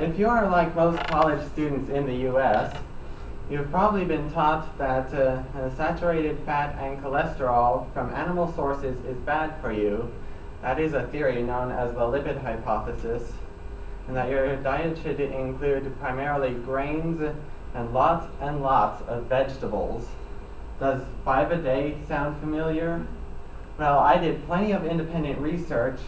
If you are like most college students in the U.S., you've probably been taught that saturated fat and cholesterol from animal sources is bad for you. That is a theory known as the lipid hypothesis, and that your diet should include primarily grains and lots of vegetables. Does 5 a day sound familiar? Well, I did plenty of independent research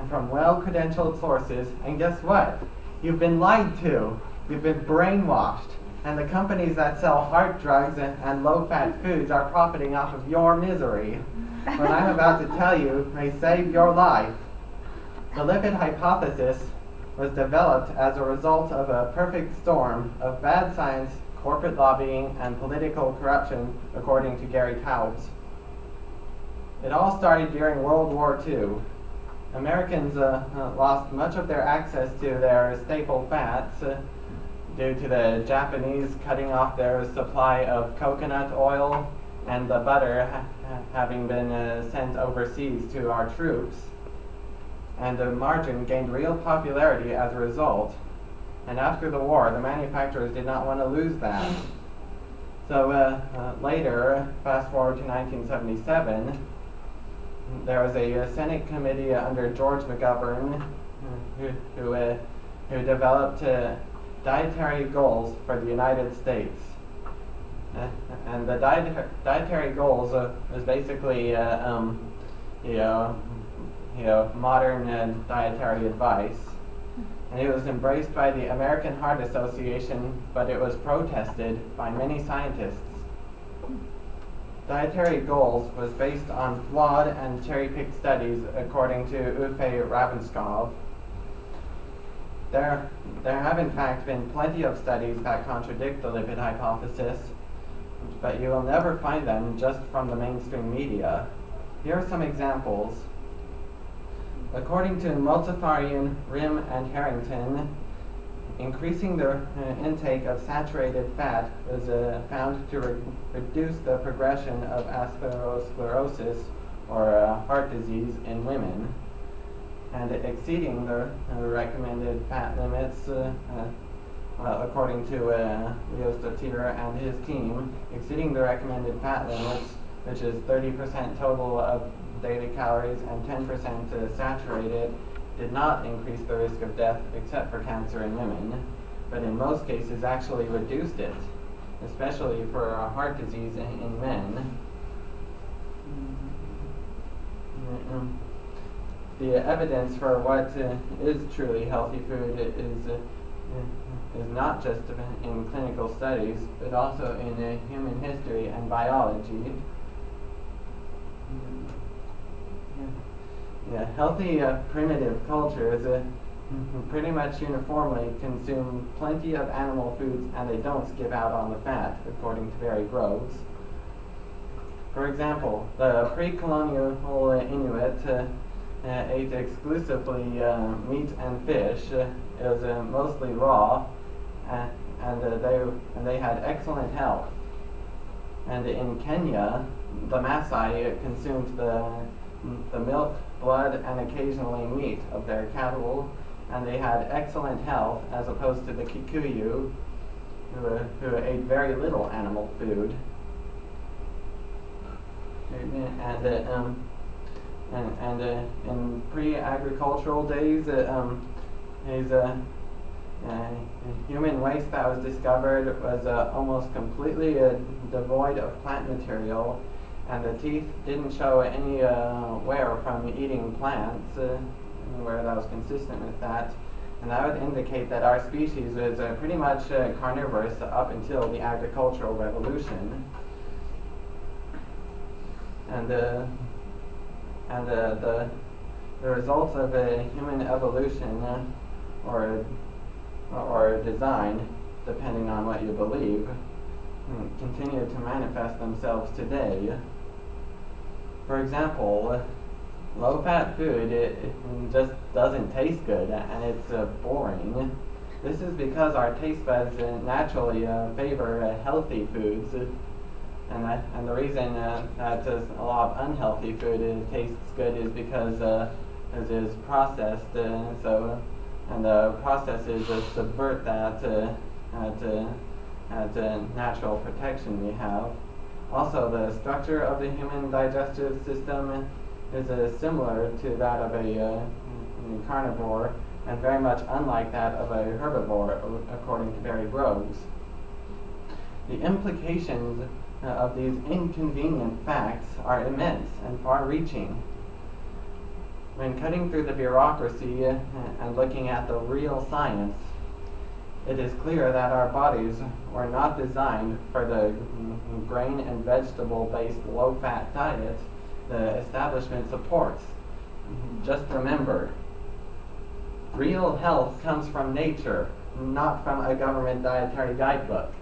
from well-credentialed sources, and guess what? You've been lied to. You've been brainwashed. And the companies that sell heart drugs and low-fat foods are profiting off of your misery. What I'm about to tell you may save your life. The lipid hypothesis was developed as a result of a perfect storm of bad science, corporate lobbying, and political corruption, according to Gary Taubes. It all started during World War II. Americans lost much of their access to their staple fats due to the Japanese cutting off their supply of coconut oil and the butter having been sent overseas to our troops. And the margarine gained real popularity as a result. And after the war, the manufacturers did not want to lose that. So later, fast forward to 1977, there was a Senate committee under George McGovern who developed dietary goals for the United States. And the dietary goals was basically modern dietary advice. And it was embraced by the American Heart Association, but it was protested by many scientists. Dietary goals was based on flawed and cherry-picked studies, according to Uffe Ravenskov. There have in fact been plenty of studies that contradict the lipid hypothesis, but you will never find them just from the mainstream media. Here are some examples. According to Mozaffarian, Rim, and Harrington, increasing the intake of saturated fat was found to reduce the progression of atherosclerosis, or heart disease, in women. And exceeding the recommended fat limits, according to Leo Stotier and his team, exceeding the recommended fat limits, which is 30% total of daily calories and 10% saturated, did not increase the risk of death except for cancer in women, but in most cases actually reduced it, especially for heart disease in men. The evidence for what is truly healthy food is not just in clinical studies, but also in human history and biology. Healthy primitive cultures pretty much uniformly consume plenty of animal foods, and they don't skip out on the fat, according to Barry Groves. For example, the pre-colonial Inuit ate exclusively meat and fish. It was mostly raw, and they had excellent health. And in Kenya, the Maasai consumed the milk, blood, and occasionally meat of their cattle, and they had excellent health, as opposed to the Kikuyu, who ate very little animal food. And in pre-agricultural days, human waste that was discovered was almost completely devoid of plant material, and the teeth didn't show any wear from eating plants, anywhere that was consistent with that. And that would indicate that our species was pretty much carnivorous up until the agricultural revolution. And the results of human evolution or design, depending on what you believe, continue to manifest themselves today. For example, low-fat food, it just doesn't taste good, and it's boring. This is because our taste buds naturally favor healthy foods, and the reason that a lot of unhealthy food tastes good is because it is processed, so And the process is to subvert that natural protection we have. Also, the structure of the human digestive system is similar to that of a carnivore, and very much unlike that of a herbivore, according to Barry Groves. The implications of these inconvenient facts are immense and far-reaching. When cutting through the bureaucracy and looking at the real science, it is clear that our bodies were not designed for the grain and vegetable-based low-fat diet the establishment supports. Just remember, real health comes from nature, not from a government dietary guidebook.